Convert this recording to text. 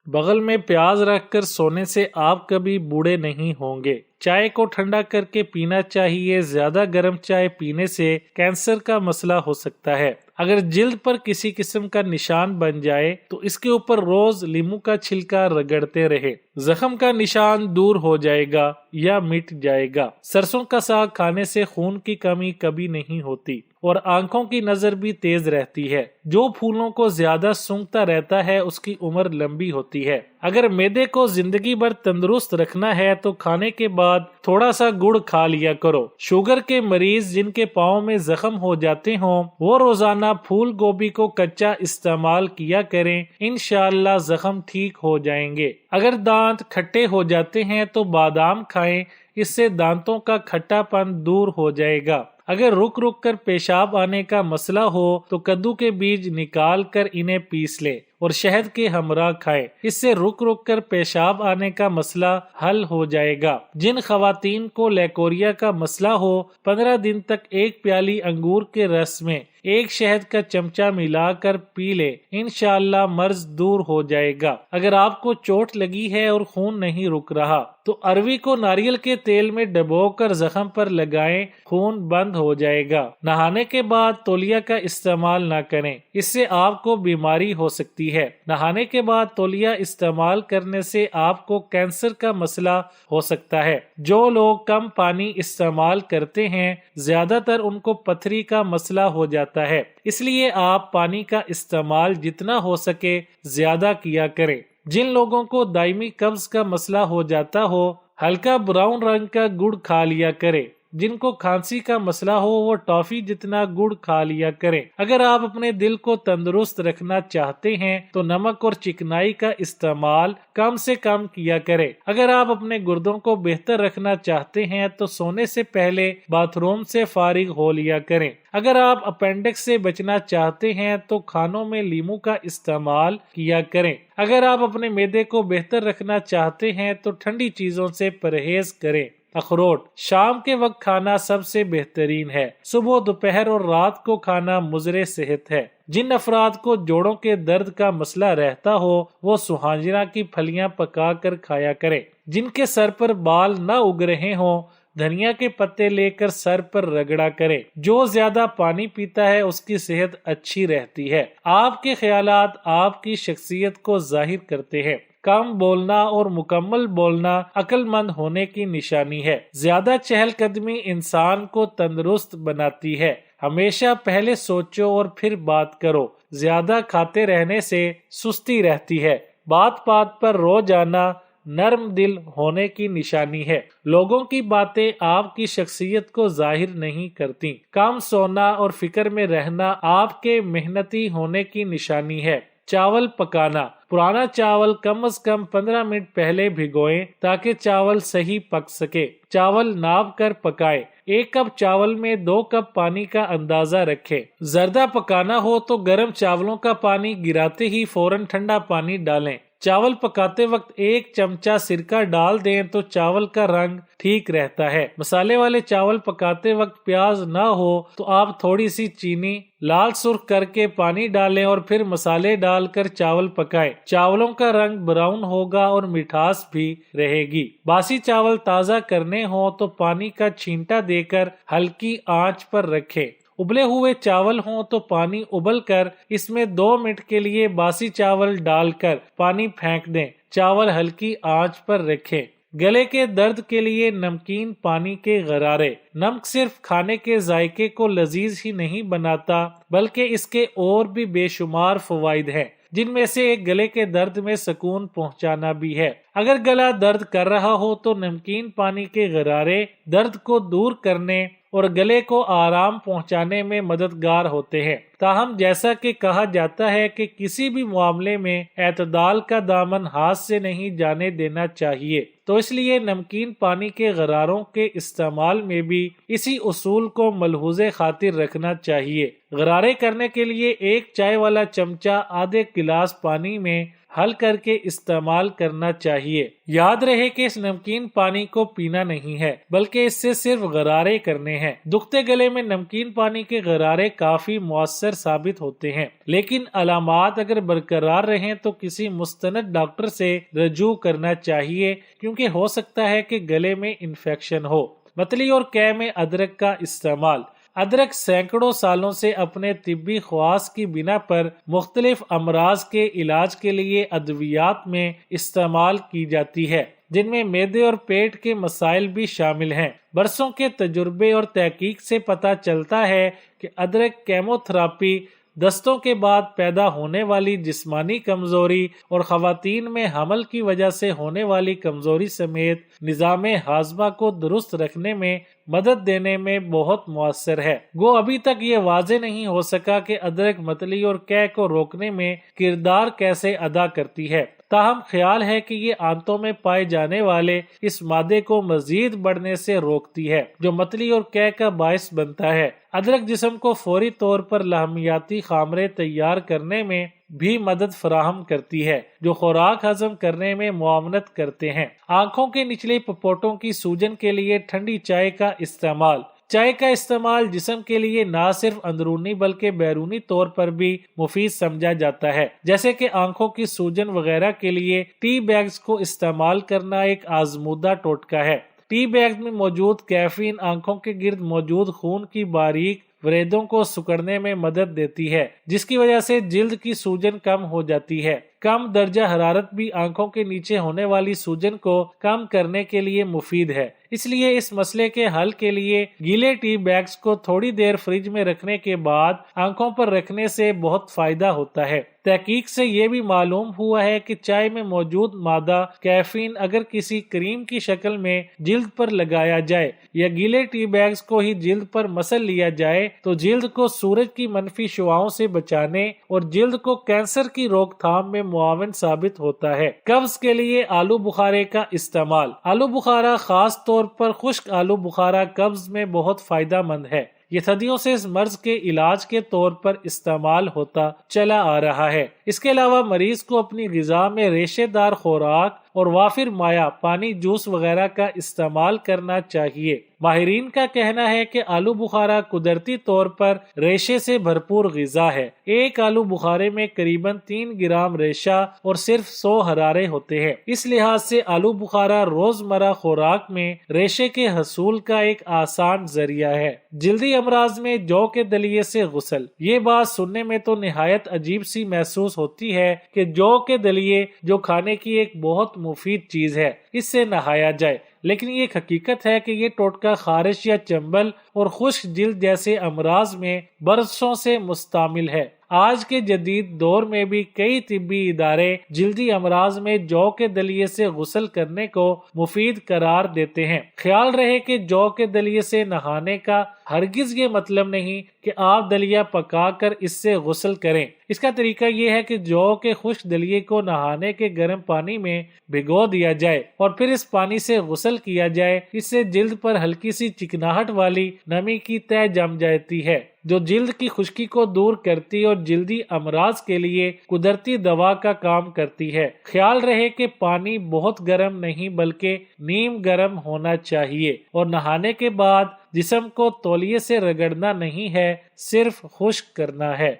بغل میں پیاز رکھ کر سونے سے آپ کبھی بوڑھے نہیں ہوں گے۔ چائے کو ٹھنڈا کر کے پینا چاہیے، زیادہ گرم چائے پینے سے کینسر کا مسئلہ ہو سکتا ہے۔ اگر جلد پر کسی قسم کا نشان بن جائے تو اس کے اوپر روز لیموں کا چھلکا رگڑتے رہے، زخم کا نشان دور ہو جائے گا یا مٹ جائے گا۔ سرسوں کا ساگ کھانے سے خون کی کمی کبھی نہیں ہوتی اور آنکھوں کی نظر بھی تیز رہتی ہے۔ جو پھولوں کو زیادہ سونگھتا رہتا ہے اس کی عمر لمبی ہوتی ہے۔ اگر معدے کو زندگی بھر تندرست رکھنا ہے تو کھانے کے بعد تھوڑا سا گڑ کھا لیا کرو۔ شوگر کے مریض جن کے پاؤں میں زخم ہو جاتے ہوں وہ روزانہ پھول گوبھی کو کچا استعمال کیا کریں، انشاءاللہ زخم ٹھیک ہو جائیں گے۔ اگر دانت کھٹے ہو جاتے ہیں تو بادام کھائیں، اس سے دانتوں کا کھٹا پن دور ہو جائے گا۔ اگر رک رک کر پیشاب آنے کا مسئلہ ہو تو کدو کے بیج نکال کر انہیں پیس لیں اور شہد کے ہمراہ کھائیں، اس سے رک رک کر پیشاب آنے کا مسئلہ حل ہو جائے گا۔ جن خواتین کو لیکوریا کا مسئلہ ہو 15 دن تک ایک پیالی انگور کے رس میں ایک شہد کا چمچہ ملا کر پی لے، انشاءاللہ مرض دور ہو جائے گا۔ اگر آپ کو چوٹ لگی ہے اور خون نہیں رک رہا تو اروی کو ناریل کے تیل میں ڈبو کر زخم پر لگائیں، خون بند ہو جائے گا۔ نہانے کے بعد تولیہ کا استعمال نہ کریں، اس سے آپ کو بیماری ہو سکتی ہے۔ نہانے کے بعد تولیہ استعمال کرنے سے آپ کو کینسر کا مسئلہ ہو سکتا ہے۔ جو لوگ کم پانی استعمال کرتے ہیں زیادہ تر ان کو پتھری کا مسئلہ ہو جاتا ہے، اس لیے آپ پانی کا استعمال جتنا ہو سکے زیادہ کیا کریں۔ جن لوگوں کو دائمی قبض کا مسئلہ ہو جاتا ہو ہلکا براؤن رنگ کا گڑ کھا لیا کریں۔ جن کو کھانسی کا مسئلہ ہو وہ ٹافی جتنا گڑ کھا لیا کریں۔ اگر آپ اپنے دل کو تندرست رکھنا چاہتے ہیں تو نمک اور چکنائی کا استعمال کم سے کم کیا کریں۔ اگر آپ اپنے گردوں کو بہتر رکھنا چاہتے ہیں تو سونے سے پہلے باتھ روم سے فارغ ہو لیا کریں۔ اگر آپ اپینڈکس سے بچنا چاہتے ہیں تو کھانوں میں لیموں کا استعمال کیا کریں۔ اگر آپ اپنے معدے کو بہتر رکھنا چاہتے ہیں تو ٹھنڈی چیزوں سے پرہیز کریں۔ اخروٹ شام کے وقت کھانا سب سے بہترین ہے۔ صبح، دوپہر اور رات کو کھانا مضر صحت ہے۔ جن افراد کو جوڑوں کے درد کا مسئلہ رہتا ہو وہ سوہانجنا کی پھلیاں پکا کر کھایا کریں۔ جن کے سر پر بال نہ اگ رہے ہوں دھنیا کے پتے لے کر سر پر رگڑا کریں۔ جو زیادہ پانی پیتا ہے اس کی صحت اچھی رہتی ہے۔ آپ کے خیالات آپ کی شخصیت کو ظاہر کرتے ہیں۔ کم بولنا اور مکمل بولنا عقل مند ہونے کی نشانی ہے۔ زیادہ چہل قدمی انسان کو تندرست بناتی ہے۔ ہمیشہ پہلے سوچو اور پھر بات کرو۔ زیادہ کھاتے رہنے سے سستی رہتی ہے۔ بات بات پر رو جانا نرم دل ہونے کی نشانی ہے۔ لوگوں کی باتیں آپ کی شخصیت کو ظاہر نہیں کرتی۔ کم سونا اور فکر میں رہنا آپ کے محنتی ہونے کی نشانی ہے۔ چاول پکانا پرانا چاول کم از کم 15 منٹ پہلے بھگوئیں تاکہ چاول صحیح پک سکے۔ چاول ناپ کر پکائیں۔ 1 کپ چاول میں 2 کپ پانی کا اندازہ رکھیں۔ زردہ پکانا ہو تو گرم چاولوں کا پانی گراتے ہی فوراً ٹھنڈا پانی ڈالیں۔ چاول پکاتے وقت 1 چمچہ سرکہ ڈال دیں تو چاول کا رنگ ٹھیک رہتا ہے۔ مسالے والے چاول پکاتے وقت پیاز نہ ہو تو آپ تھوڑی سی چینی لال سرخ کر کے پانی ڈالیں اور پھر مسالے ڈال کر چاول پکائیں۔ چاولوں کا رنگ براؤن ہوگا اور مٹھاس بھی رہے گی۔ باسی چاول تازہ کرنے ہوں تو پانی کا چھینٹا دے کر ہلکی آنچ پر رکھیں۔ ابلے ہوئے چاول ہوں تو پانی ابل کر اس میں 2 منٹ کے لیے باسی چاول ڈال کر پانی پھینک دیں۔ چاول ہلکی آنچ پر رکھیں۔ گلے کے درد کے لیے نمکین پانی کے غرارے۔ نمک صرف کھانے کے ذائقے کو لذیذ ہی نہیں بناتا بلکہ اس کے اور بھی بے شمار فوائد ہیں، جن میں سے ایک گلے کے درد میں سکون پہنچانا بھی ہے۔ اگر گلا درد کر رہا ہو تو نمکین پانی کے غرارے درد کو دور کرنے اور گلے کو آرام پہنچانے میں مددگار ہوتے ہیں۔ تاہم جیسا کہ کہا جاتا ہے کہ کسی بھی معاملے میں اعتدال کا دامن ہاتھ سے نہیں جانے دینا چاہیے، تو اس لیے نمکین پانی کے غراروں کے استعمال میں بھی اسی اصول کو ملحوظ خاطر رکھنا چاہیے۔ غرارے کرنے کے لیے 1 چائے والا چمچہ آدھے گلاس پانی میں حل کر کے استعمال کرنا چاہیے۔ یاد رہے کہ اس نمکین پانی کو پینا نہیں ہے بلکہ اس سے صرف غرارے کرنے ہیں۔ دکھتے گلے میں نمکین پانی کے غرارے کافی مؤثر ثابت ہوتے ہیں، لیکن علامات اگر برقرار رہیں تو کسی مستند ڈاکٹر سے رجوع کرنا چاہیے، کیونکہ ہو سکتا ہے کہ گلے میں انفیکشن ہو۔ متلی اور قے میں ادرک کا استعمال۔ ادرک سینکڑوں سالوں سے اپنے طبی خواص کی بنا پر مختلف امراض کے علاج کے لیے ادویات میں استعمال کی جاتی ہے، جن میں معدے اور پیٹ کے مسائل بھی شامل ہیں۔ برسوں کے تجربے اور تحقیق سے پتہ چلتا ہے کہ ادرک کیموتھراپی، دستوں کے بعد پیدا ہونے والی جسمانی کمزوری اور خواتین میں حمل کی وجہ سے ہونے والی کمزوری سمیت نظام ہاضمہ کو درست رکھنے میں مدد دینے میں بہت مؤثر ہے۔ گو ابھی تک یہ واضح نہیں ہو سکا کہ ادرک متلی اور قے کو روکنے میں کردار کیسے ادا کرتی ہے، تاہم خیال ہے کہ یہ آنتوں میں پائے جانے والے اس مادے کو مزید بڑھنے سے روکتی ہے، جو متلی اور قے کا باعث بنتا ہے۔ ادرک جسم کو فوری طور پر لحمیاتی خامرے تیار کرنے میں بھی مدد فراہم کرتی ہے، جو خوراک ہضم کرنے میں معاونت کرتے ہیں۔ آنکھوں کے نچلے پپوٹوں کی سوجن کے لیے ٹھنڈی چائے کا استعمال۔ چائے کا استعمال جسم کے لیے نہ صرف اندرونی بلکہ بیرونی طور پر بھی مفید سمجھا جاتا ہے، جیسے کہ آنکھوں کی سوجن وغیرہ کے لیے ٹی بیگز کو استعمال کرنا ایک آزمودہ ٹوٹکا ہے۔ ٹی بیگز میں موجود کیفین آنکھوں کے گرد موجود خون کی باریک وریدوں کو سکڑنے میں مدد دیتی ہے، جس کی وجہ سے جلد کی سوجن کم ہو جاتی ہے۔ کم درجہ حرارت بھی آنکھوں کے نیچے ہونے والی سوجن کو کم کرنے کے لیے مفید ہے، اس لیے اس مسئلے کے حل کے لیے گیلے ٹی بیگز کو تھوڑی دیر فریج میں رکھنے کے بعد آنکھوں پر رکھنے سے بہت فائدہ ہوتا ہے۔ تحقیق سے یہ بھی معلوم ہوا ہے کہ چائے میں موجود مادہ کیفین اگر کسی کریم کی شکل میں جلد پر لگایا جائے یا گیلے ٹی بیگز کو ہی جلد پر مسل لیا جائے تو جلد کو سورج کی منفی شعاؤں سے بچانے اور جلد کو کینسر کی روک تھام میں معاون ثابت ہوتا ہے۔ قبض کے لیے آلو بخارے کا استعمال۔ آلو بخارا خاص طور پر خشک آلو بخارا قبض میں بہت فائدہ مند ہے۔ یہ صدیوں سے اس مرض کے علاج کے طور پر استعمال ہوتا چلا آ رہا ہے۔ اس کے علاوہ مریض کو اپنی غذا میں ریشے دار خوراک اور وافر مائع پانی، جوس وغیرہ کا استعمال کرنا چاہیے۔ ماہرین کا کہنا ہے کہ آلو بخارا قدرتی طور پر ریشے سے بھرپور غذا ہے۔ ایک آلو بخارے میں قریباً 3 گرام ریشہ اور صرف 100 حرارے ہوتے ہیں۔ اس لحاظ سے آلو بخارا روزمرہ خوراک میں ریشے کے حصول کا ایک آسان ذریعہ ہے۔ جلدی امراض میں جو کے دلیے سے غسل۔ یہ بات سننے میں تو نہایت عجیب سی محسوس ہوتی ہے کہ جو کے دلیے، جو کھانے کی ایک بہت مفید چیز ہے، اس سے نہایا جائے، لیکن یہ ایک حقیقت ہے کہ یہ ٹوٹکا خارش یا چنبل اور خشک جلد جیسے امراض میں برسوں سے مستعمل ہے۔ آج کے جدید دور میں بھی کئی طبی ادارے جلدی امراض میں جو کے دلیے سے غسل کرنے کو مفید قرار دیتے ہیں۔ خیال رہے کہ جو کے دلیے سے نہانے کا ہرگز یہ مطلب نہیں کہ آپ دلیا پکا کر اس سے غسل کریں۔ اس کا طریقہ یہ ہے کہ جو کے خشک دلیے کو نہانے کے گرم پانی میں بھگو دیا جائے اور پھر اس پانی سے غسل کیا جائے۔ اس سے جلد پر ہلکی سی چکناہٹ والی نمی کی تہ جم جاتی ہے، جو جلد کی خشکی کو دور کرتی اور جلدی امراض کے لیے قدرتی دوا کا کام کرتی ہے۔ خیال رہے کہ پانی بہت گرم نہیں بلکہ نیم گرم ہونا چاہیے، اور نہانے کے بعد جسم کو تولیے سے رگڑنا نہیں ہے، صرف خشک کرنا ہے۔